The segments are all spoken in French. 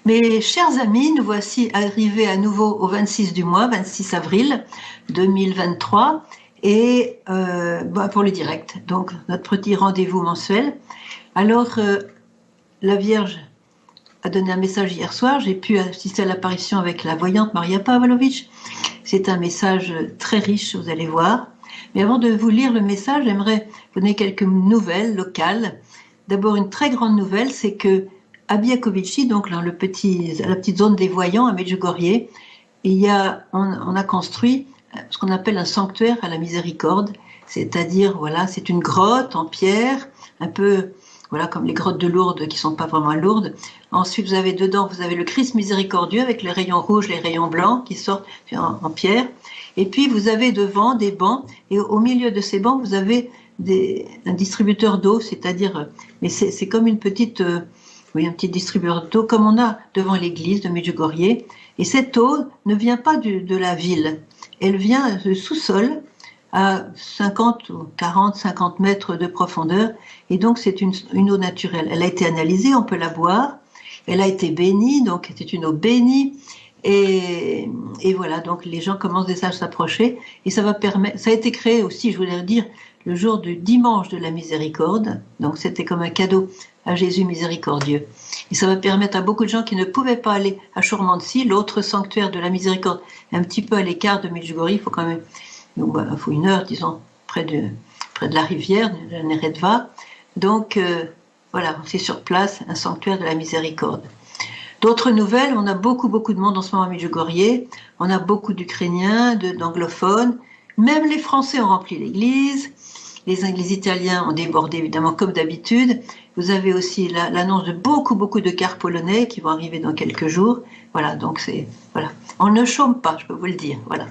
Mes chers amis, nous voici arrivés à nouveau au 26 du mois, 26 avril 2023, et pour le direct, donc notre petit rendez-vous mensuel. Alors, la Vierge a donné un message hier soir, j'ai pu assister à l'apparition avec la voyante Maria Pavlovitch. C'est un message très riche, vous allez voir. Mais avant de vous lire le message, j'aimerais vous donner quelques nouvelles locales. D'abord, une très grande nouvelle, c'est que à Biakovici, donc dans la petite zone des voyants à Medjugorje, on a construit ce qu'on appelle un sanctuaire à la miséricorde, c'est-à-dire, voilà, c'est une grotte en pierre, un peu, voilà, comme les grottes de Lourdes qui sont pas vraiment à Lourdes. Ensuite, vous avez le Christ miséricordieux avec les rayons rouges, les rayons blancs qui sortent en pierre. Et puis, vous avez devant des bancs, et au milieu de ces bancs, vous avez un distributeur d'eau, c'est-à-dire, mais c'est comme un petit distributeur d'eau comme on a devant l'église de Medjugorje. Et cette eau ne vient pas de la ville, elle vient du sous-sol à 50 mètres de profondeur, et donc c'est une eau naturelle. Elle a été analysée, on peut la boire, elle a été bénie, donc c'est une eau bénie, et voilà, donc les gens commencent déjà à s'approcher, et ça a été créé aussi, je voulais dire, le jour du dimanche de la miséricorde, donc c'était comme un cadeau à Jésus miséricordieux. Et ça va permettre à beaucoup de gens qui ne pouvaient pas aller à Chormandsy, l'autre sanctuaire de la miséricorde, un petit peu à l'écart de Medjugorje, il faut quand même, il faut une heure, disons, près de la rivière, de la Neretva. Donc, voilà, c'est sur place, un sanctuaire de la miséricorde. D'autres nouvelles, on a beaucoup de monde en ce moment à Medjugorje, on a beaucoup d'Ukrainiens, d'anglophones, même les Français ont rempli l'église, les Italiens ont débordé évidemment comme d'habitude. Vous avez aussi l'annonce de beaucoup de cars polonais qui vont arriver dans quelques jours. Voilà, donc voilà. On ne chôme pas, je peux vous le dire. Voilà.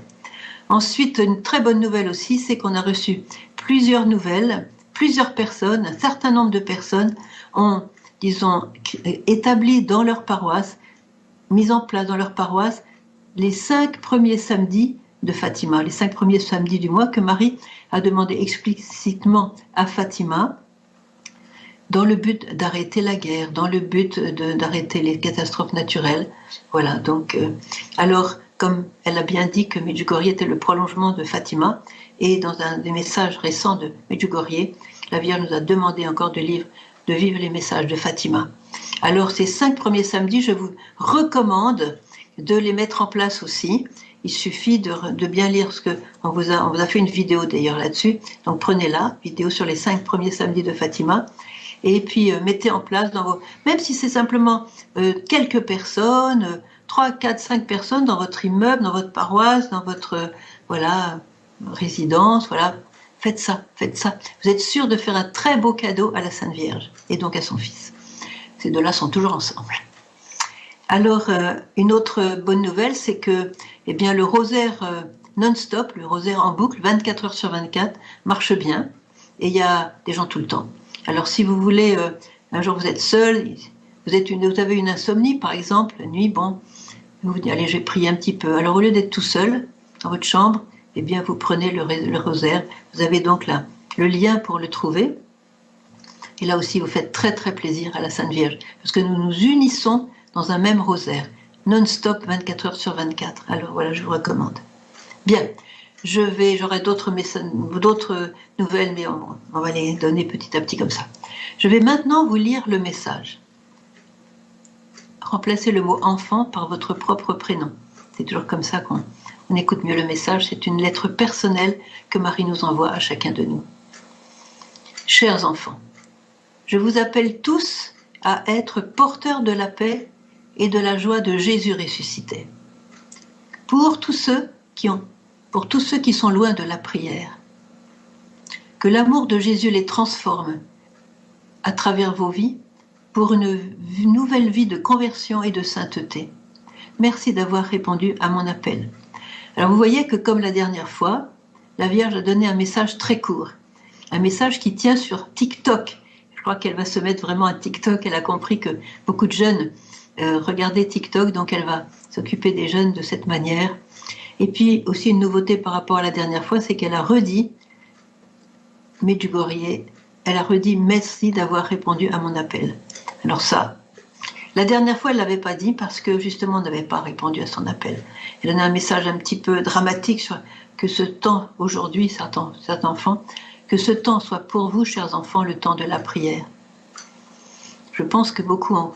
Ensuite, une très bonne nouvelle aussi, c'est qu'on a reçu plusieurs nouvelles, plusieurs personnes, un certain nombre de personnes ont, disons, établi dans leur paroisse, mis en place dans leur paroisse les 5 premiers samedis de Fatima, les 5 premiers samedis du mois que Marie a demandé explicitement à Fatima dans le but d'arrêter la guerre, dans le but d'arrêter les catastrophes naturelles. Voilà, donc, alors, comme elle a bien dit que Medjugorje était le prolongement de Fatima, et dans un des messages récents de Medjugorje, la Vierge nous a demandé encore de vivre les messages de Fatima. Alors, ces 5 premiers samedis, je vous recommande de les mettre en place aussi. Il suffit de bien lire ce que on vous a fait une vidéo d'ailleurs là-dessus. Donc prenez-la, vidéo sur les 5 premiers samedis de Fatima, et puis mettez en place même si c'est simplement quelques personnes, 3, 4, 5 personnes dans votre immeuble, dans votre paroisse, dans votre résidence, voilà. Faites ça. Vous êtes sûr de faire un très beau cadeau à la Sainte Vierge et donc à son fils. Ces deux-là sont toujours ensemble. Alors, une autre bonne nouvelle, c'est que le rosaire non-stop, le rosaire en boucle, 24 heures sur 24, marche bien, et il y a des gens tout le temps. Alors, si vous voulez, un jour vous êtes seul, vous avez une insomnie, par exemple, la nuit, bon, vous vous dites, allez, je vais prier un petit peu. Alors, au lieu d'être tout seul, dans votre chambre, vous prenez le rosaire, vous avez donc là le lien pour le trouver, et là aussi, vous faites très très plaisir à la Sainte Vierge, parce que nous nous unissons dans un même rosaire, non-stop, 24 heures sur 24. Alors voilà, je vous recommande. Bien, j'aurai d'autres nouvelles, mais on va les donner petit à petit comme ça. Je vais maintenant vous lire le message. Remplacez le mot enfant par votre propre prénom. C'est toujours comme ça qu'on écoute mieux le message. C'est une lettre personnelle que Marie nous envoie à chacun de nous. Chers enfants, je vous appelle tous à être porteurs de la paix et de la joie de Jésus ressuscité. Pour tous ceux qui sont loin de la prière, que l'amour de Jésus les transforme à travers vos vies pour une nouvelle vie de conversion et de sainteté. Merci d'avoir répondu à mon appel. Alors vous voyez que comme la dernière fois, la Vierge a donné un message très court, un message qui tient sur TikTok. Je crois qu'elle va se mettre vraiment à TikTok. Elle a compris que beaucoup de jeunes regardaient TikTok, donc elle va s'occuper des jeunes de cette manière. Et puis aussi une nouveauté par rapport à la dernière fois, c'est qu'elle a redit Medjugorje, elle a redit merci d'avoir répondu à mon appel. Alors ça, La dernière fois, elle ne l'avait pas dit parce que justement, on n'avait pas répondu à son appel. Elle donnait un message un petit peu dramatique sur que ce temps, aujourd'hui, cet enfant, que ce temps soit pour vous, chers enfants, le temps de la prière. Je pense que beaucoup ont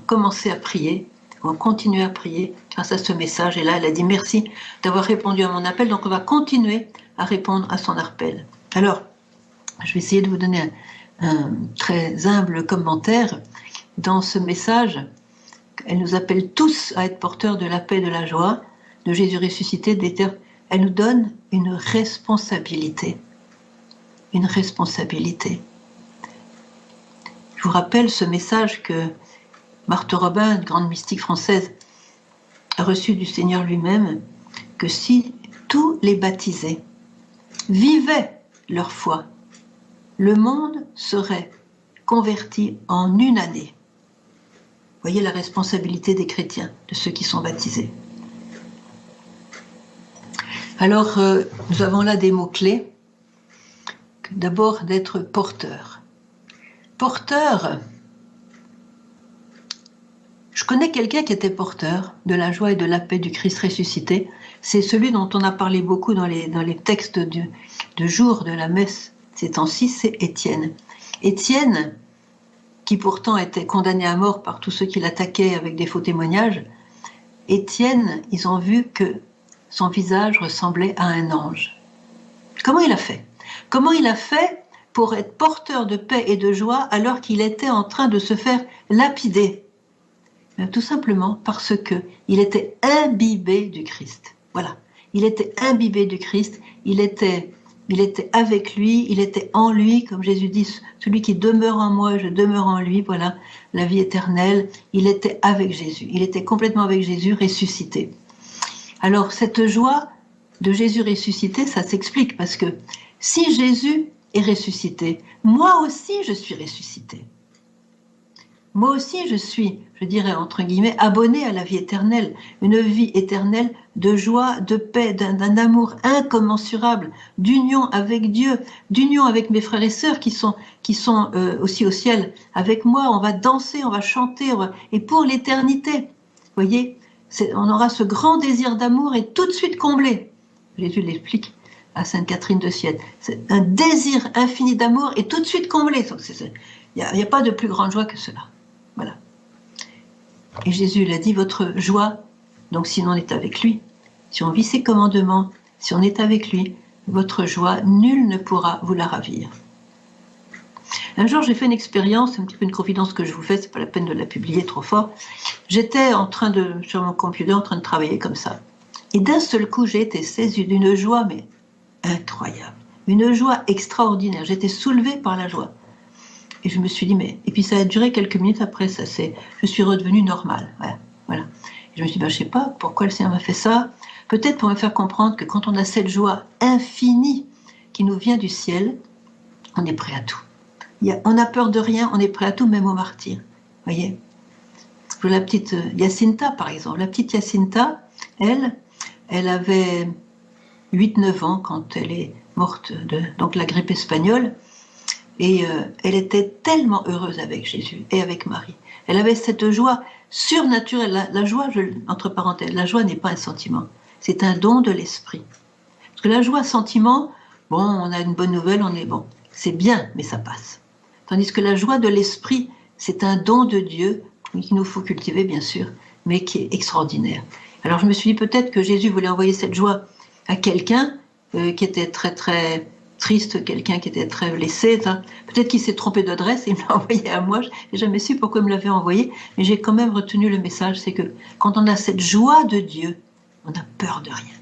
commencé à prier, ont continué à prier grâce à ce message. Et là, elle a dit merci d'avoir répondu à mon appel. Donc, on va continuer à répondre à son appel. Alors, je vais essayer de vous donner un très humble commentaire. Dans ce message, elle nous appelle tous à être porteurs de la paix et de la joie, de Jésus ressuscité. Elle nous donne une responsabilité. Une responsabilité. Je vous rappelle ce message que Marthe Robin, une grande mystique française, a reçu du Seigneur lui-même, que si tous les baptisés vivaient leur foi, le monde serait converti en une année. Vous voyez la responsabilité des chrétiens, de ceux qui sont baptisés. Alors, nous avons là des mots-clés. D'abord, d'être porteur. Porteur, je connais quelqu'un qui était porteur de la joie et de la paix du Christ ressuscité. C'est celui dont on a parlé beaucoup dans les textes de jour de la messe ces temps-ci, c'est Étienne. Étienne, qui pourtant était condamné à mort par tous ceux qui l'attaquaient avec des faux témoignages, Étienne, ils ont vu que son visage ressemblait à un ange. Comment il a fait? Comment il a fait pour être porteur de paix et de joie alors qu'il était en train de se faire lapider? Tout simplement parce qu'il était imbibé du Christ. Voilà, il était imbibé du Christ, il était avec lui, il était en lui, comme Jésus dit, celui qui demeure en moi, je demeure en lui, voilà, la vie éternelle. Il était avec Jésus, il était complètement avec Jésus, ressuscité. Alors, cette joie de Jésus ressuscité, ça s'explique, parce que si Jésus est ressuscité, moi aussi je suis ressuscité. Moi aussi je suis, je dirais entre guillemets, abonné à la vie éternelle, une vie éternelle de joie, de paix, d'un amour incommensurable, d'union avec Dieu, d'union avec mes frères et sœurs qui sont aussi au ciel avec moi. On va danser, on va chanter, et pour l'éternité. Vous voyez, on aura ce grand désir d'amour et tout de suite comblé. Jésus l'explique à Sainte Catherine de Sienne. C'est un désir infini d'amour et tout de suite comblé. Il n'y a pas de plus grande joie que cela. Voilà. Et Jésus l'a dit, votre joie, donc si on est avec lui, si on vit ses commandements, si on est avec lui, votre joie, nul ne pourra vous la ravir. Un jour, j'ai fait une expérience, c'est un petit peu une confidence que je vous fais, c'est pas la peine de la publier trop fort. J'étais sur mon computer, en train de travailler comme ça. Et d'un seul coup, j'ai été saisie d'une joie, mais incroyable. Une joie extraordinaire. J'étais soulevée par la joie. Et je me suis dit, et puis ça a duré quelques minutes après, je suis redevenue normale. Voilà. Et je me suis dit, je ne sais pas pourquoi le Seigneur m'a fait ça. Peut-être pour me faire comprendre que quand on a cette joie infinie qui nous vient du ciel, on est prêt à tout. On n'a peur de rien, on est prêt à tout, même au martyr. Vous voyez? La petite Jacinta, par exemple. La petite Jacinta, elle avait 8-9 ans quand elle est morte de la grippe espagnole. Et elle était tellement heureuse avec Jésus et avec Marie. Elle avait cette joie surnaturelle. La joie, entre parenthèses, la joie n'est pas un sentiment. C'est un don de l'esprit. Parce que la joie, sentiment, on a une bonne nouvelle, on est bon. C'est bien, mais ça passe. Tandis que la joie de l'esprit, c'est un don de Dieu qu'il nous faut cultiver, bien sûr, mais qui est extraordinaire. Alors je me suis dit peut-être que Jésus voulait envoyer cette joie à quelqu'un qui était très très triste, quelqu'un qui était très blessé. Peut-être qu'il s'est trompé d'adresse et il me l'a envoyé à moi. Je n'ai jamais su pourquoi il me l'avait envoyé, mais j'ai quand même retenu le message, c'est que quand on a cette joie de Dieu, on n'a peur de rien.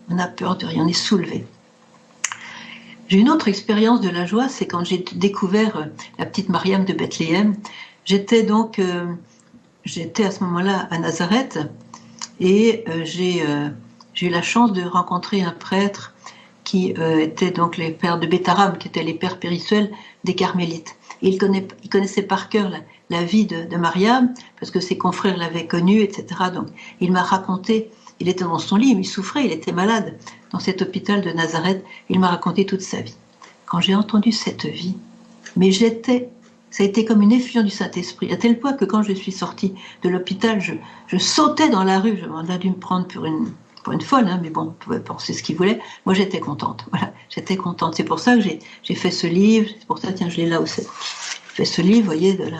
On n'a peur de rien, on est soulevé. J'ai une autre expérience de la joie, c'est quand j'ai découvert la petite Mariam de Bethléem. J'étais à ce moment-là à Nazareth et j'ai eu la chance de rencontrer un prêtre qui étaient donc les pères de Bétharab, qui étaient les pères spirituels des Carmélites. Et il connaissait par cœur la vie de Mariam, parce que ses confrères l'avaient connue, etc. Donc il m'a raconté, il était dans son lit, il souffrait, il était malade, dans cet hôpital de Nazareth, il m'a raconté toute sa vie. Quand j'ai entendu cette vie, mais ça a été comme une effusion du Saint-Esprit, à tel point que quand je suis sortie de l'hôpital, je sautais dans la rue, on a dû me prendre pour une folle, hein, mais bon, on pouvait penser ce qu'il voulait. Moi, j'étais contente, voilà, j'étais contente. C'est pour ça que j'ai fait ce livre, c'est pour ça, tiens, je l'ai là aussi. J'ai fait ce livre, vous voyez, de la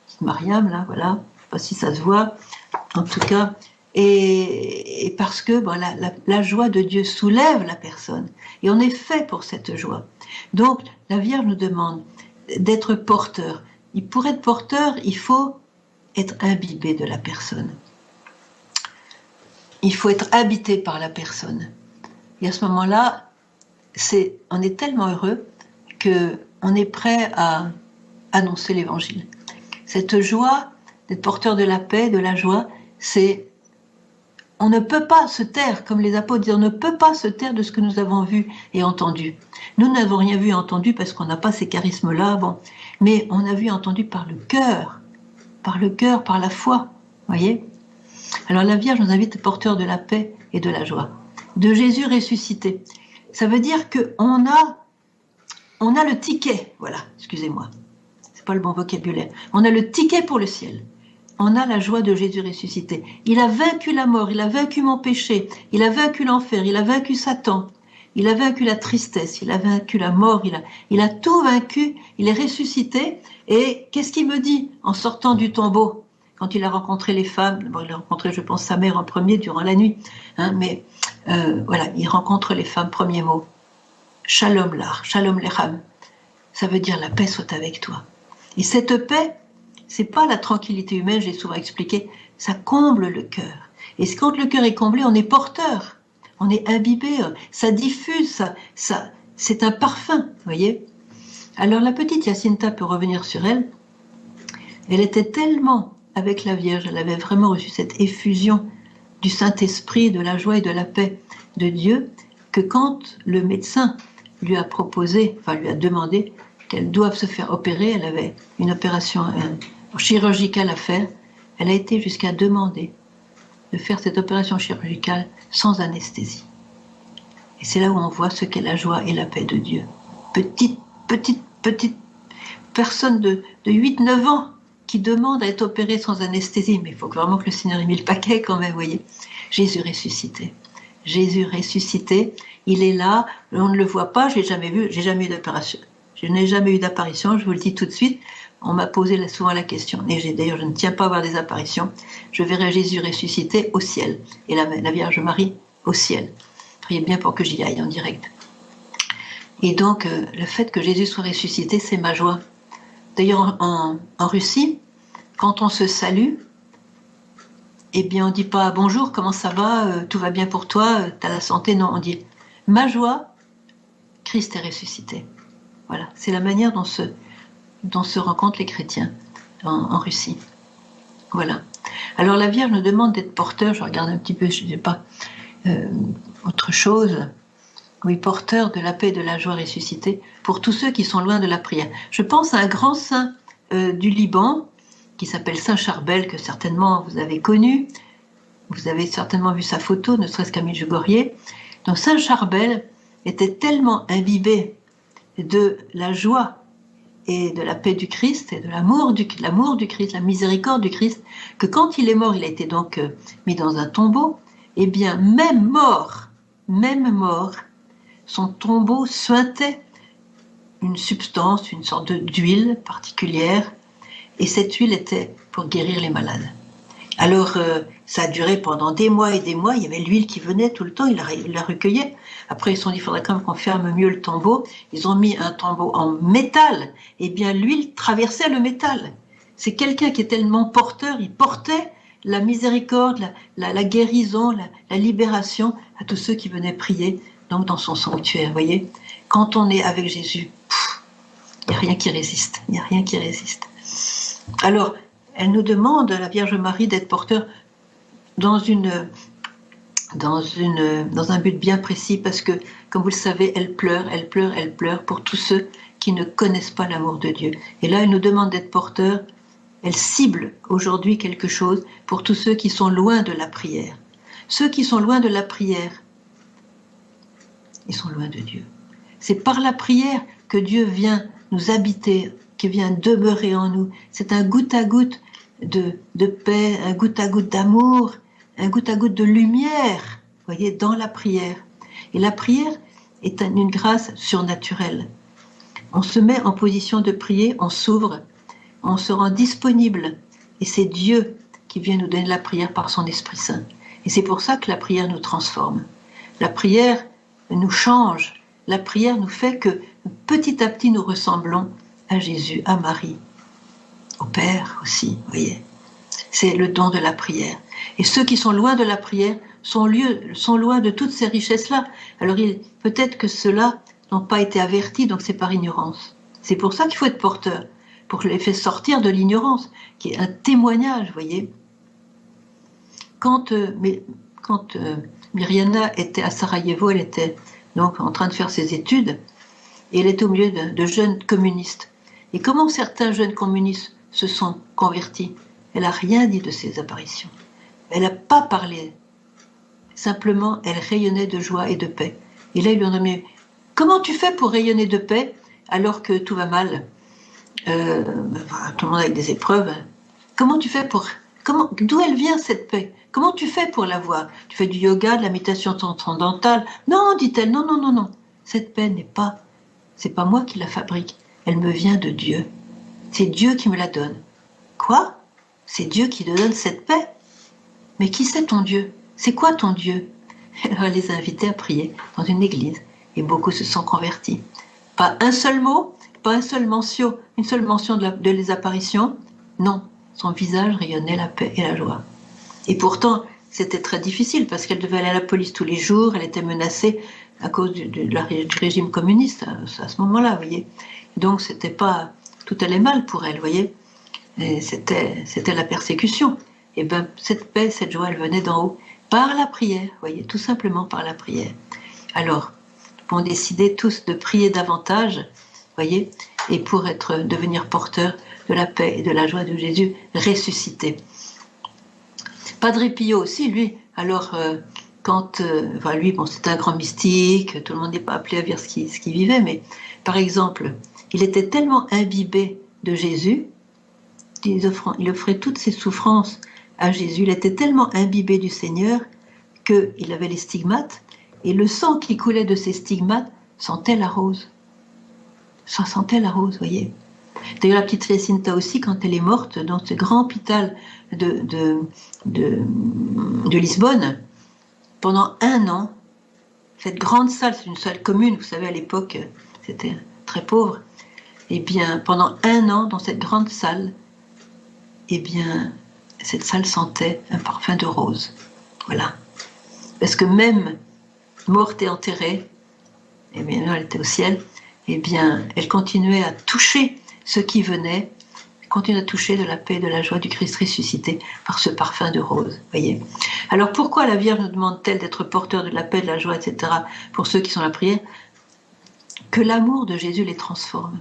petite Mariam, là, voilà, je sais pas si ça se voit, en tout cas, et parce que bon, la joie de Dieu soulève la personne, et on est fait pour cette joie. Donc, la Vierge nous demande d'être porteur. Pour être porteur, il faut être imbibé de la personne. Il faut être habité par la personne. Et à ce moment-là, on est tellement heureux qu'on est prêt à annoncer l'Évangile. Cette joie, d'être porteur de la paix, de la joie, on ne peut pas se taire, comme les apôtres disent, on ne peut pas se taire de ce que nous avons vu et entendu. Nous n'avons rien vu et entendu parce qu'on n'a pas ces charismes-là, bon, mais on a vu et entendu par le cœur, par la foi, voyez. Alors la Vierge nous invite à être porteurs de la paix et de la joie, de Jésus ressuscité. Ça veut dire qu'on a le ticket, voilà, excusez-moi, c'est pas le bon vocabulaire, on a le ticket pour le ciel. On a la joie de Jésus ressuscité. Il a vaincu la mort, il a vaincu mon péché, il a vaincu l'enfer, il a vaincu Satan, il a vaincu la tristesse, il a vaincu la mort, il a tout vaincu, il est ressuscité. Et qu'est-ce qu'il me dit en sortant du tombeau, quand il a rencontré les femmes? Bon, il a rencontré, je pense, sa mère en premier durant la nuit, hein, mais voilà, il rencontre les femmes, premier mot. Shalom lach, shalom lechem. Ça veut dire la paix soit avec toi. Et cette paix, c'est pas la tranquillité humaine, j'ai souvent expliqué, ça comble le cœur. Et quand le cœur est comblé, on est porteur, on est imbibé, ça diffuse, ça, c'est un parfum, vous voyez. Alors la petite Jacinta, peut revenir sur elle, elle était tellement avec la Vierge, elle avait vraiment reçu cette effusion du Saint-Esprit, de la joie et de la paix de Dieu, que quand le médecin lui a proposé, enfin lui a demandé qu'elle doive se faire opérer, elle avait une opération chirurgicale à faire, elle a été jusqu'à demander de faire cette opération chirurgicale sans anesthésie. Et c'est là où on voit ce qu'est la joie et la paix de Dieu. Petite personne de 8-9 ans qui demande à être opérée sans anesthésie, mais il faut vraiment que le Seigneur ait mis le paquet quand même, vous voyez. Jésus ressuscité. Jésus ressuscité, il est là, on ne le voit pas, je l'ai jamais vu, j'ai jamais eu d'opération. Je n'ai jamais eu d'apparition, je vous le dis tout de suite. On m'a posé souvent la question. Et d'ailleurs, je ne tiens pas à avoir des apparitions. Je verrai Jésus ressuscité au ciel. Et la Vierge Marie au ciel. Priez bien pour que j'y aille en direct. Et donc, le fait que Jésus soit ressuscité, c'est ma joie. D'ailleurs, en Russie, quand on se salue, eh bien, on ne dit pas « Bonjour, comment ça va? Tout va bien pour toi? T'as la santé ?» Non, on dit « Ma joie, Christ est ressuscité. » Voilà, c'est la manière dont se rencontrent les chrétiens en Russie. Voilà. Alors la Vierge nous demande d'être porteur, je regarde un petit peu, je ne sais pas, autre chose. Oui, porteur de la paix et de la joie ressuscitée pour tous ceux qui sont loin de la prière. Je pense à un grand saint du Liban qui s'appelle Saint Charbel, que certainement vous avez connu. Vous avez certainement vu sa photo, ne serait-ce qu'à Medjugorje. Donc Saint Charbel était tellement imbibé de la joie et de la paix du Christ et de l'amour du Christ, la miséricorde du Christ, que quand il est mort, il a été donc mis dans un tombeau, et bien même mort, son tombeau suintait une substance, une sorte d'huile particulière, et cette huile était pour guérir les malades. Alors, ça a duré pendant des mois et des mois, il y avait l'huile qui venait tout le temps, il la recueillait. Après, ils se sont dit, il faudrait quand même qu'on ferme mieux le tombeau. Ils ont mis un tombeau en métal, et bien l'huile traversait le métal. C'est quelqu'un qui est tellement porteur, il portait la miséricorde, la guérison, la libération à tous ceux qui venaient prier donc dans son sanctuaire. Vous voyez, quand on est avec Jésus, il n'y a rien qui résiste, il n'y a rien qui résiste. Alors, elle nous demande, la Vierge Marie, d'être porteur dans un but bien précis, parce que, comme vous le savez, elle pleure pour tous ceux qui ne connaissent pas l'amour de Dieu. Et là, elle nous demande d'être porteur, elle cible aujourd'hui quelque chose pour tous ceux qui sont loin de la prière. Ceux qui sont loin de la prière, ils sont loin de Dieu. C'est par la prière que Dieu vient nous habiter, qui vient demeurer en nous. C'est un goutte à goutte de paix, un goutte à goutte d'amour, un goutte à goutte de lumière, voyez, dans la prière. Et la prière est une grâce surnaturelle. On se met en position de prier, on s'ouvre, on se rend disponible. Et c'est Dieu qui vient nous donner la prière par son Esprit Saint. Et c'est pour ça que la prière nous transforme. La prière nous change. La prière nous fait que petit à petit nous ressemblons à Jésus, à Marie, au Père aussi, vous voyez. C'est le don de la prière. Et ceux qui sont loin de la prière sont loin de toutes ces richesses-là. Alors peut-être que ceux-là n'ont pas été avertis, donc c'est par ignorance. C'est pour ça qu'il faut être porteur, pour les faire sortir de l'ignorance, qui est un témoignage, vous voyez. Quand Myriana était à Sarajevo, elle était donc en train de faire ses études, et elle était au milieu de jeunes communistes. Et comment certains jeunes communistes se sont convertis? Elle n'a rien dit de ces apparitions. Elle n'a pas parlé. Simplement, elle rayonnait de joie et de paix. Et là, ils lui ont demandé, comment tu fais pour rayonner de paix alors que tout va mal? Tout le monde a des épreuves. Comment tu fais pour... D'où elle vient cette paix? Comment tu fais pour l'avoir? Tu fais du yoga, de la méditation transcendantale? Non, dit-elle, non, non, non, non. Cette paix c'est pas moi qui la fabrique. Elle me vient de Dieu. C'est Dieu qui me la donne. Quoi? C'est Dieu qui te donne cette paix? Mais qui c'est ton Dieu? C'est quoi ton Dieu? Elle va les inviter à prier dans une église. Et beaucoup se sont convertis. Pas un seul mot, pas une seule mention de les apparitions. Non, son visage rayonnait la paix et la joie. Et pourtant, c'était très difficile parce qu'elle devait aller à la police tous les jours, elle était menacée à cause du régime communiste à ce moment-là, vous voyez. Donc, c'était pas... Tout allait mal pour elle, vous voyez. Et c'était la persécution. Et bien, cette paix, cette joie, elle venait d'en haut, par la prière, vous voyez, tout simplement par la prière. Alors, on décidait tous de prier davantage, vous voyez, et pour devenir porteur de la paix et de la joie de Jésus ressuscité. Padre Pio aussi, lui, alors, lui, bon, c'était un grand mystique, tout le monde n'est pas appelé à vivre ce qu'il vivait, mais par exemple, il était tellement imbibé de Jésus, il offrait toutes ses souffrances à Jésus, il était tellement imbibé du Seigneur qu'il avait les stigmates, et le sang qui coulait de ces stigmates sentait la rose. Ça sentait la rose, voyez. D'ailleurs, la petite Jacinta aussi, quand elle est morte dans ce grand hôpital de Lisbonne, pendant 1 an, cette grande salle, c'est une salle commune, vous savez, à l'époque, c'était très pauvre, et bien, pendant 1 an, dans cette grande salle, eh bien, cette salle sentait un parfum de rose. Voilà. Parce que même morte et enterrée, eh bien, là, elle était au ciel, eh bien, elle continuait à toucher ceux qui venaient, continuait à toucher de la paix et de la joie du Christ ressuscité par ce parfum de rose, voyez. Alors, pourquoi la Vierge nous demande-t-elle d'être porteur de la paix, de la joie, etc., pour ceux qui sont à la prière? Que l'amour de Jésus les transforme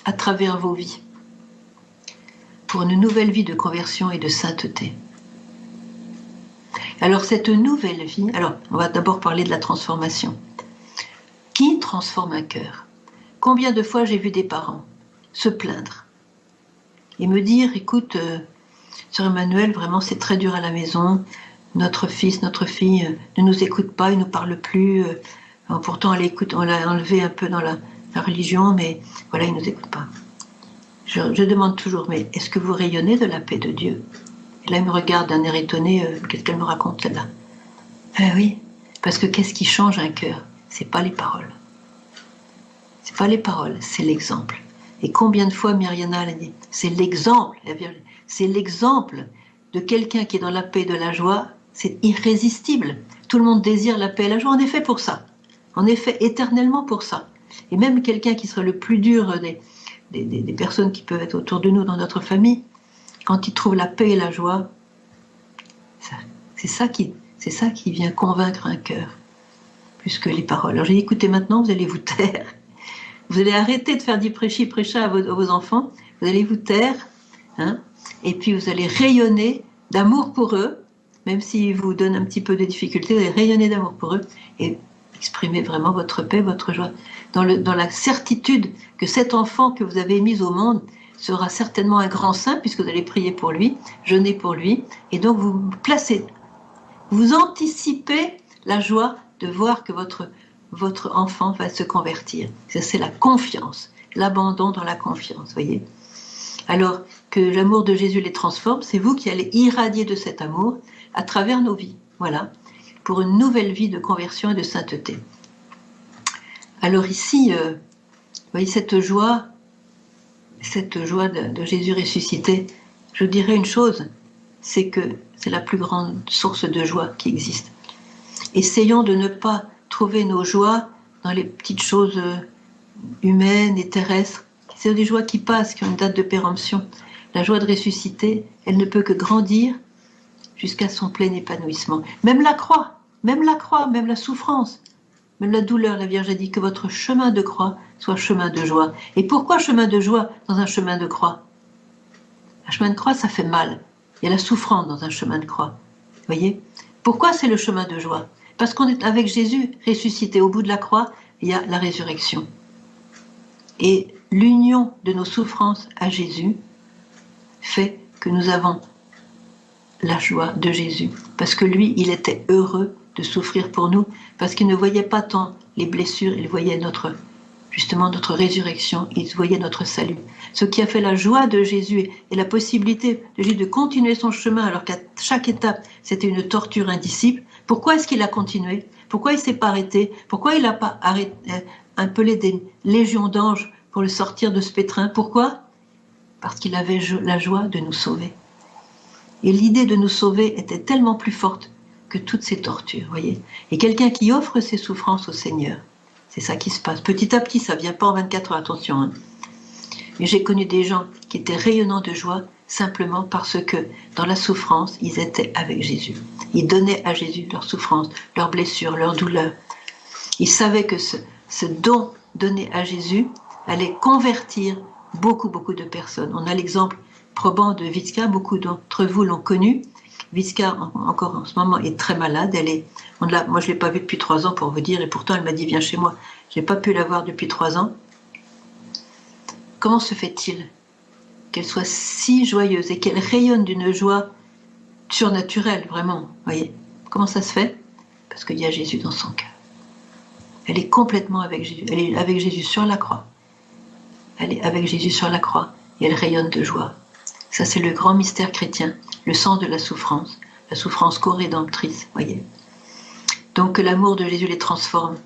à travers vos vies, pour une nouvelle vie de conversion et de sainteté. Alors cette nouvelle vie, alors on va d'abord parler de la transformation. Qui transforme un cœur? Combien de fois j'ai vu des parents se plaindre et me dire, écoute, Sœur Emmanuelle, vraiment c'est très dur à la maison, notre fils, notre fille ne nous écoute pas, il ne nous parle plus, pourtant on l'a enlevé un peu dans la religion, mais voilà, il ne nous écoute pas. Je demande toujours, mais est-ce que vous rayonnez de la paix de Dieu? Et là, il me regarde d'un air étonné, qu'est-ce qu'elle me raconte là-bas? Oui, parce que qu'est-ce qui change un cœur? C'est pas les paroles. C'est pas les paroles, c'est l'exemple. Et combien de fois Myriana l'a dit? C'est l'exemple, c'est l'exemple de quelqu'un qui est dans la paix et de la joie, c'est irrésistible. Tout le monde désire la paix et la joie, on est fait pour ça. On est fait éternellement pour ça. Et même quelqu'un qui serait le plus dur des personnes qui peuvent être autour de nous dans notre famille, quand il trouve la paix et la joie, c'est ça qui vient convaincre un cœur, plus que les paroles. Alors j'ai dit, écoutez, maintenant vous allez vous taire, vous allez arrêter de faire du prêchi-prêcha à vos enfants, vous allez vous taire, hein, et puis vous allez rayonner d'amour pour eux, même s'ils vous donnent un petit peu de difficulté, vous allez rayonner d'amour pour eux, et exprimez vraiment votre paix, votre joie, dans la certitude que cet enfant que vous avez mis au monde sera certainement un grand saint, puisque vous allez prier pour lui, jeûner pour lui, et donc vous placez, vous anticipez la joie de voir que votre enfant va se convertir. Ça, c'est la confiance, l'abandon dans la confiance, voyez. Alors que l'amour de Jésus les transforme, c'est vous qui allez irradier de cet amour à travers nos vies, voilà, pour une nouvelle vie de conversion et de sainteté. Alors ici, vous voyez cette joie de Jésus ressuscité, je dirais une chose, c'est que c'est la plus grande source de joie qui existe. Essayons de ne pas trouver nos joies dans les petites choses humaines et terrestres. C'est des joies qui passent, qui ont une date de péremption. La joie de ressusciter, elle ne peut que grandir jusqu'à son plein épanouissement. Même la croix, même la souffrance, même la douleur, la Vierge a dit que votre chemin de croix soit chemin de joie. Et pourquoi chemin de joie dans un chemin de croix? Un chemin de croix, ça fait mal. Il y a la souffrance dans un chemin de croix. Voyez? Pourquoi c'est le chemin de joie? Parce qu'on est avec Jésus ressuscité. Au bout de la croix, il y a la résurrection. Et l'union de nos souffrances à Jésus fait que nous avons la joie de Jésus. Parce que lui, il était heureux de souffrir pour nous, parce qu'il ne voyait pas tant les blessures, il voyait justement notre résurrection, il voyait notre salut. Ce qui a fait la joie de Jésus et la possibilité de Jésus de continuer son chemin alors qu'à chaque étape, c'était une torture indicible. Pourquoi est-ce qu'il a continué? Pourquoi il ne s'est pas arrêté? Pourquoi il n'a pas appelé des légions d'anges pour le sortir de ce pétrin? Pourquoi? Parce qu'il avait la joie de nous sauver. Et l'idée de nous sauver était tellement plus forte que toutes ces tortures, voyez. Et quelqu'un qui offre ses souffrances au Seigneur, c'est ça qui se passe. Petit à petit, ça ne vient pas en 24 heures, attention. Hein. Mais j'ai connu des gens qui étaient rayonnants de joie simplement parce que dans la souffrance, ils étaient avec Jésus. Ils donnaient à Jésus leurs souffrances, leurs blessures, leurs douleurs. Ils savaient que ce don donné à Jésus allait convertir beaucoup de personnes. On a l'exemple probant de Vitska, beaucoup d'entre vous l'ont connu. Vitska, encore en ce moment, est très malade. Moi, je ne l'ai pas vue depuis 3 ans, pour vous dire, et pourtant, elle m'a dit, viens chez moi. Je n'ai pas pu la voir depuis 3 ans. Comment se fait-il qu'elle soit si joyeuse et qu'elle rayonne d'une joie surnaturelle, vraiment, voyez? Comment ça se fait? Parce qu'il y a Jésus dans son cœur. Elle est complètement avec Jésus. Elle est avec Jésus sur la croix. Elle est avec Jésus sur la croix et elle rayonne de joie. Ça, c'est le grand mystère chrétien, le sens de la souffrance co-rédemptrice, voyez. Donc, l'amour de Jésus les transforme.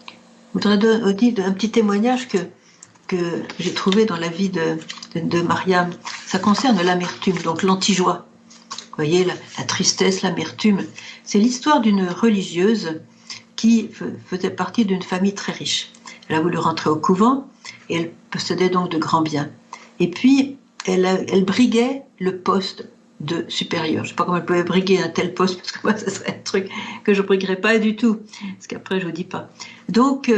Je voudrais dire un petit témoignage que j'ai trouvé dans la vie de Mariam. Ça concerne l'amertume, donc l'anti-joie. Vous voyez, la tristesse, l'amertume. C'est l'histoire d'une religieuse qui faisait partie d'une famille très riche. Elle a voulu rentrer au couvent et elle possédait donc de grands biens. Et puis, elle briguait le poste de supérieur. Je ne sais pas comment elle pouvait briguer un tel poste, parce que moi, ce serait un truc que je ne briguerais pas du tout. Parce qu'après, je ne vous dis pas. Donc,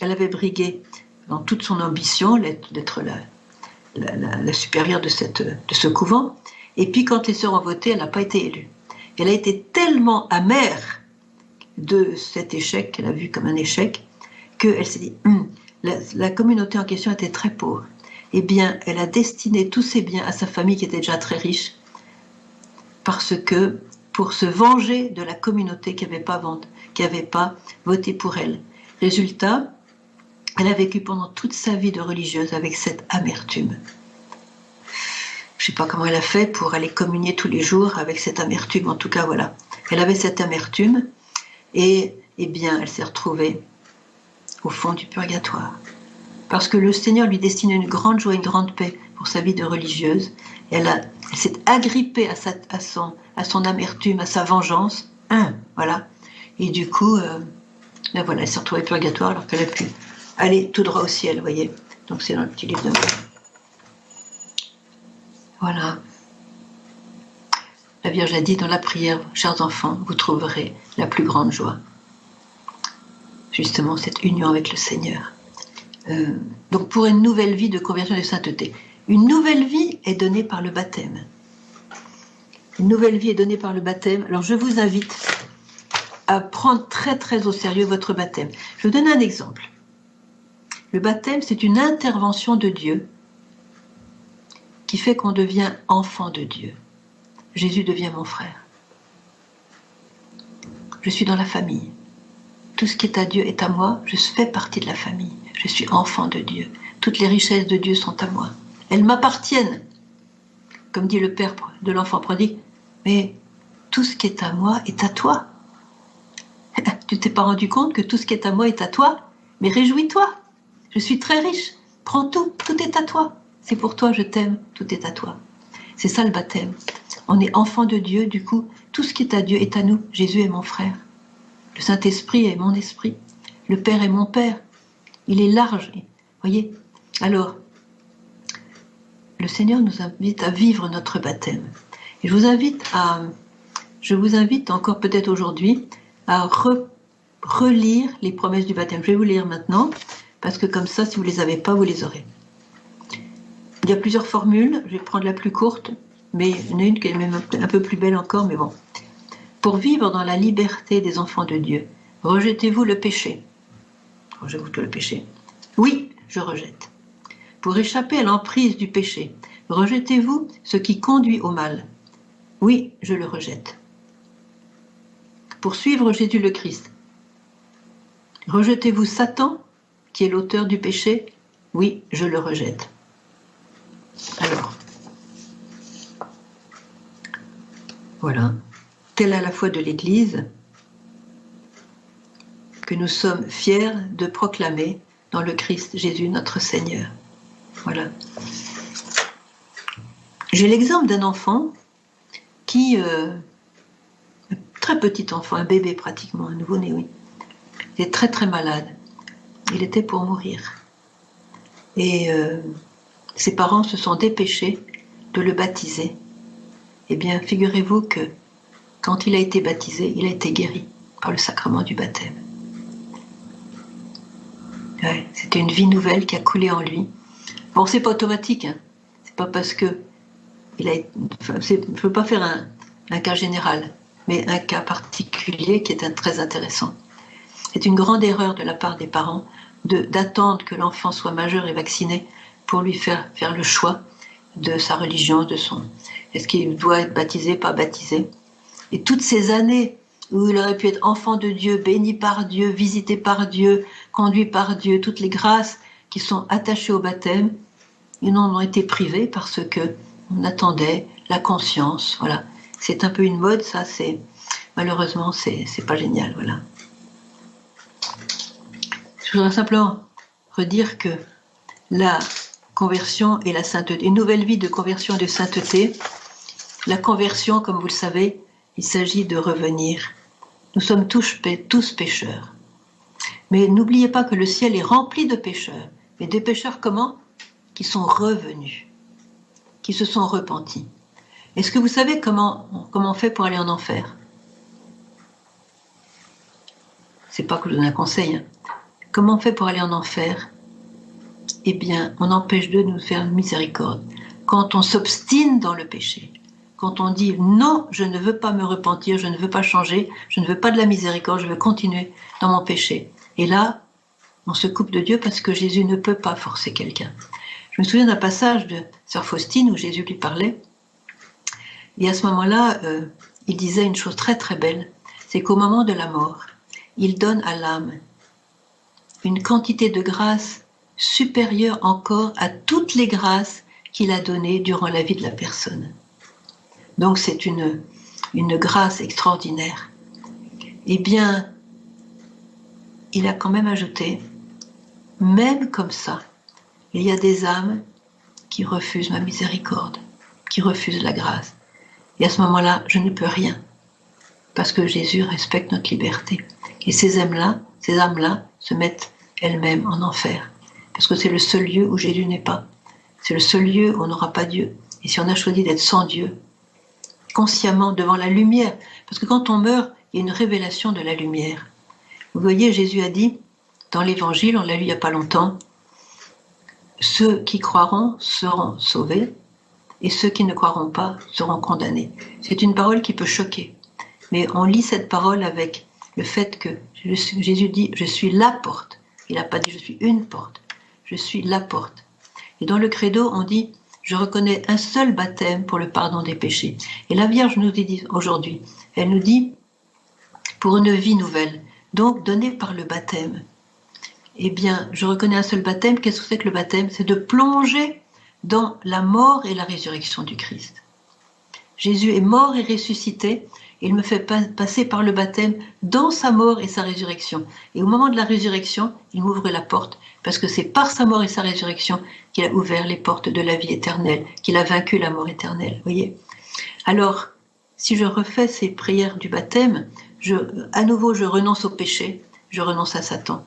elle avait brigué dans toute son ambition d'être la supérieure de ce couvent. Et puis, quand les sœurs ont voté, elle n'a pas été élue. Elle a été tellement amère de cet échec, qu'elle a vu comme un échec, qu'elle s'est dit, la communauté en question était très pauvre. Eh bien, elle a destiné tous ses biens à sa famille qui était déjà très riche, parce que, pour se venger de la communauté qui n'avait pas voté pour elle. Résultat, elle a vécu pendant toute sa vie de religieuse avec cette amertume. Je ne sais pas comment elle a fait pour aller communier tous les jours avec cette amertume, en tout cas, voilà. Elle avait cette amertume, et eh bien, elle s'est retrouvée au fond du purgatoire. Parce que le Seigneur lui destinait une grande joie, une grande paix pour sa vie de religieuse. Et elle s'est agrippée à son amertume, à sa vengeance. Voilà. Et du coup, ben voilà, elle s'est retrouvée au purgatoire alors qu'elle a pu aller tout droit au ciel, vous voyez. Donc c'est dans le petit livre de moi. Voilà. La Vierge a dit dans la prière, chers enfants, vous trouverez la plus grande joie. Justement, cette union avec le Seigneur. Donc pour une nouvelle vie de conversion et de sainteté. Une nouvelle vie est donnée par le baptême. Une nouvelle vie est donnée par le baptême. Alors je vous invite à prendre très très au sérieux votre baptême. Je vous donne un exemple. Le baptême, c'est une intervention de Dieu qui fait qu'on devient enfant de Dieu. Jésus devient mon frère. Je suis dans la famille. Tout ce qui est à Dieu est à moi. Je fais partie de la famille. Je suis enfant de Dieu. Toutes les richesses de Dieu sont à moi. Elles m'appartiennent. Comme dit le père de l'enfant prodigue, mais tout ce qui est à moi est à toi. Tu t'es pas rendu compte que tout ce qui est à moi est à toi? Mais réjouis-toi. Je suis très riche. Prends tout. Tout est à toi. C'est pour toi, je t'aime. Tout est à toi. C'est ça le baptême. On est enfant de Dieu, du coup, tout ce qui est à Dieu est à nous. Jésus est mon frère. Le Saint-Esprit est mon esprit. Le Père est mon Père. Il est large. Voyez? Alors, le Seigneur nous invite à vivre notre baptême. Et je vous invite encore peut-être aujourd'hui à relire les promesses du baptême. Je vais vous lire maintenant, parce que comme ça, si vous ne les avez pas, vous les aurez. Il y a plusieurs formules, je vais prendre la plus courte, mais il y en a une qui est même un peu plus belle encore, mais bon. Pour vivre dans la liberté des enfants de Dieu, rejetez-vous le péché. Rejetez-vous le péché. Oui, je rejette. Pour échapper à l'emprise du péché, rejetez-vous ce qui conduit au mal. Oui, je le rejette. Pour suivre Jésus le Christ, rejetez-vous Satan, qui est l'auteur du péché. Oui, je le rejette. Alors, voilà. Telle est la foi de l'Église que nous sommes fiers de proclamer dans le Christ Jésus notre Seigneur. Voilà. J'ai l'exemple d'un enfant qui, un très petit enfant, un bébé pratiquement, un nouveau-né, oui, il est très très malade. Il était pour mourir. Et ses parents se sont dépêchés de le baptiser. Eh bien, figurez-vous que quand il a été baptisé, il a été guéri par le sacrement du baptême. Ouais, c'était une vie nouvelle qui a coulé en lui. Bon, c'est pas automatique, hein. C'est pas parce que il a. Je ne veux pas faire un cas général, mais un cas particulier qui est très intéressant. C'est une grande erreur de la part des parents d'attendre que l'enfant soit majeur et vacciné pour lui faire le choix de sa religion, de son. Est-ce qu'il doit être baptisé, pas baptisé? Et toutes ces années où il aurait pu être enfant de Dieu, béni par Dieu, visité par Dieu, conduit par Dieu, toutes les grâces qui sont attachées au baptême, ils en ont été privés parce que on attendait la conscience. Voilà, c'est un peu une mode, ça. C'est malheureusement, c'est pas génial. Voilà. Je voudrais simplement redire que la conversion et la sainteté, une nouvelle vie de conversion et de sainteté. La conversion, comme vous le savez, il s'agit de revenir. Nous sommes tous pécheurs. Mais n'oubliez pas que le ciel est rempli de pécheurs. Mais des pécheurs comment? Qui sont revenus, qui se sont repentis. Est-ce que vous savez comment on fait pour aller en enfer? C'est pas que je donne un conseil. Hein. Comment on fait pour aller en enfer? Eh bien, on empêche Dieu de nous faire miséricorde. Quand on s'obstine dans le péché, quand on dit non, je ne veux pas me repentir, je ne veux pas changer, je ne veux pas de la miséricorde, je veux continuer dans mon péché. Et là, on se coupe de Dieu parce que Jésus ne peut pas forcer quelqu'un. Je me souviens d'un passage de Sœur Faustine où Jésus lui parlait. Et à ce moment-là, il disait une chose très très belle, c'est qu'au moment de la mort, il donne à l'âme une quantité de grâce supérieure encore à toutes les grâces qu'il a données durant la vie de la personne. Donc c'est une grâce extraordinaire. Eh bien, il a quand même ajouté, même comme ça, il y a des âmes qui refusent ma miséricorde, qui refusent la grâce. Et à ce moment-là, je ne peux rien, parce que Jésus respecte notre liberté. Et ces âmes-là se mettent elles-mêmes en enfer, parce que c'est le seul lieu où Jésus n'est pas. C'est le seul lieu où on n'aura pas Dieu. Et si on a choisi d'être sans Dieu, consciemment devant la lumière, parce que quand on meurt, il y a une révélation de la lumière. Vous voyez, Jésus a dit, dans l'Évangile, on l'a lu il n'y a pas longtemps, ceux qui croiront seront sauvés, et ceux qui ne croiront pas seront condamnés. C'est une parole qui peut choquer, mais on lit cette parole avec Le fait que Jésus dit « je suis la porte ». Il n'a pas dit « je suis une porte ». Je suis la porte. Et dans le credo, on dit « je reconnais un seul baptême pour le pardon des péchés ». Et la Vierge nous dit aujourd'hui, elle nous dit « pour une vie nouvelle ». Donc, donnée par le baptême. Eh bien, je reconnais un seul baptême. Qu'est-ce que c'est que le baptême? C'est de plonger dans la mort et la résurrection du Christ. Jésus est mort et ressuscité. Il me fait passer par le baptême dans sa mort et sa résurrection. Et au moment de la résurrection, il m'ouvre la porte, parce que c'est par sa mort et sa résurrection qu'il a ouvert les portes de la vie éternelle, qu'il a vaincu la mort éternelle. Voyez. Alors, si je refais ces prières du baptême, à nouveau, je renonce au péché, je renonce à Satan.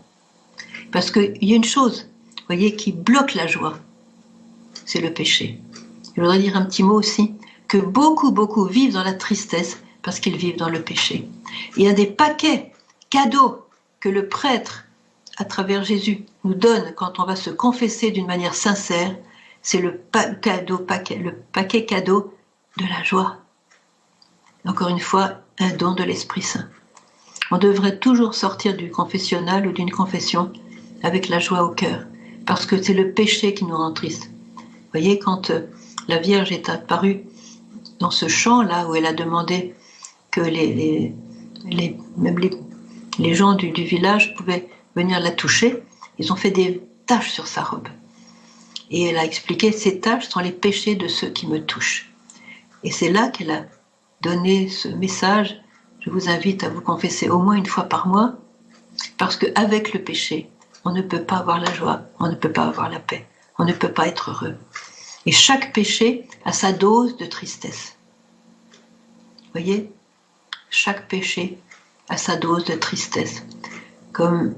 Parce qu'il y a une chose, voyez, qui bloque la joie, c'est le péché. Je voudrais dire un petit mot aussi, que beaucoup vivent dans la tristesse parce qu'ils vivent dans le péché. Il y a des paquets cadeaux que le prêtre, à travers Jésus, nous donne quand on va se confesser d'une manière sincère, c'est le paquet cadeau de la joie. Encore une fois, un don de l'Esprit Saint. On devrait toujours sortir du confessionnal ou d'une confession avec la joie au cœur, parce que c'est le péché qui nous rend tristes. Vous voyez, quand la Vierge est apparue dans ce chant-là, où elle a demandé que même les gens du village pouvaient venir la toucher, ils ont fait des taches sur sa robe. Et elle a expliqué, ces taches sont les péchés de ceux qui me touchent. Et c'est là qu'elle a donné ce message, je vous invite à vous confesser au moins une fois par mois, parce qu'avec le péché, on ne peut pas avoir la joie, on ne peut pas avoir la paix, on ne peut pas être heureux. Et chaque péché a sa dose de tristesse. Vous voyez, chaque péché a sa dose de tristesse. Comme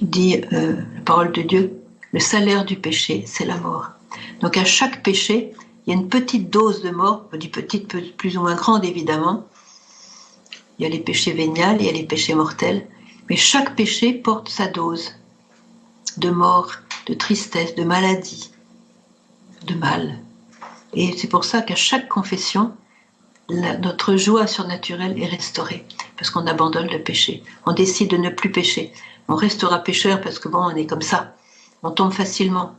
dit la parole de Dieu, le salaire du péché, c'est la mort. Donc à chaque péché, il y a une petite dose de mort, on dit petite, plus ou moins grande évidemment. Il y a les péchés vénials, il y a les péchés mortels, mais chaque péché porte sa dose de mort, de tristesse, de maladie, de mal. Et c'est pour ça qu'à chaque confession, notre joie surnaturelle est restaurée, parce qu'on abandonne le péché. On décide de ne plus pécher. On restera pécheur parce que bon, on est comme ça. On tombe facilement.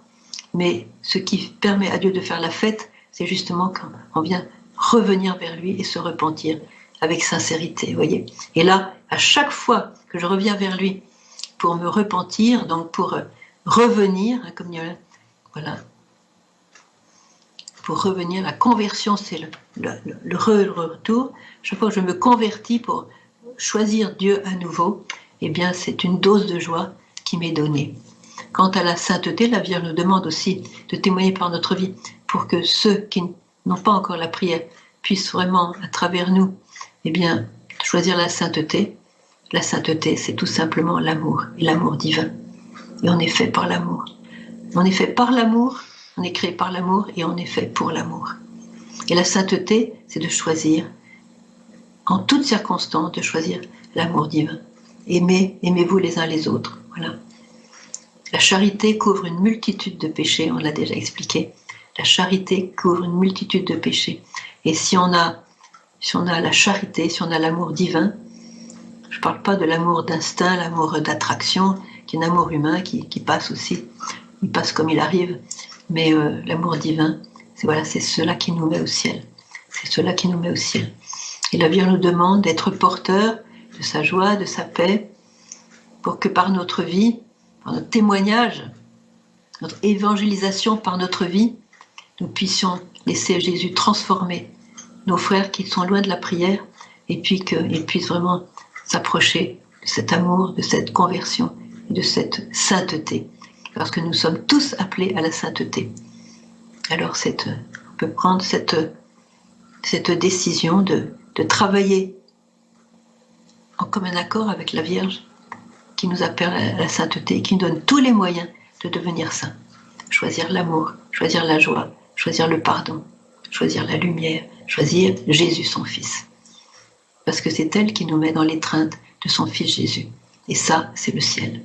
Mais ce qui permet à Dieu de faire la fête, c'est justement quand on vient revenir vers lui et se repentir avec sincérité, voyez. Et là, à chaque fois que je reviens vers lui pour me repentir, donc pour revenir, comme il y a, voilà, pour revenir, la conversion, c'est le retour. Chaque fois que je me convertis pour choisir Dieu à nouveau, eh bien, c'est une dose de joie qui m'est donnée. Quant à la sainteté, la Vierge nous demande aussi de témoigner par notre vie pour que ceux qui n'ont pas encore la prière puissent vraiment, à travers nous, eh bien, choisir la sainteté. La sainteté, c'est tout simplement l'amour, et l'amour divin. Et on est fait par l'amour. On est fait par l'amour, on est créé par l'amour, et on est fait pour l'amour. Et la sainteté, c'est de choisir, en toutes circonstances, de choisir l'amour divin. Aimez-vous les uns les autres. Voilà. La charité couvre une multitude de péchés, on l'a déjà expliqué. La charité couvre une multitude de péchés. Et si on a la charité, si on a l'amour divin, je ne parle pas de l'amour d'instinct, l'amour d'attraction, qui est un amour humain qui passe aussi, il passe comme il arrive, mais l'amour divin, c'est cela qui nous met au ciel. C'est cela qui nous met au ciel. Et la Vierge nous demande d'être porteurs de sa joie, de sa paix, pour que par notre vie, par notre témoignage, notre évangélisation par notre vie, nous puissions laisser Jésus transformer nos frères qui sont loin de la prière, et puis qu'ils puissent vraiment s'approcher de cet amour, de cette conversion, et de cette sainteté, parce que nous sommes tous appelés à la sainteté. Alors on peut prendre cette décision de travailler en commun accord avec la Vierge, qui nous appelle à la sainteté, qui nous donne tous les moyens de devenir saints. Choisir l'amour, choisir la joie, choisir le pardon, choisir la lumière, choisir Jésus son Fils. Parce que c'est elle qui nous met dans l'étreinte de son Fils Jésus. Et ça, c'est le ciel.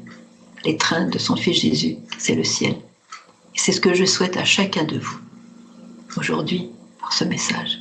L'étreinte de son Fils Jésus, c'est le ciel. Et c'est ce que je souhaite à chacun de vous, aujourd'hui, par ce message.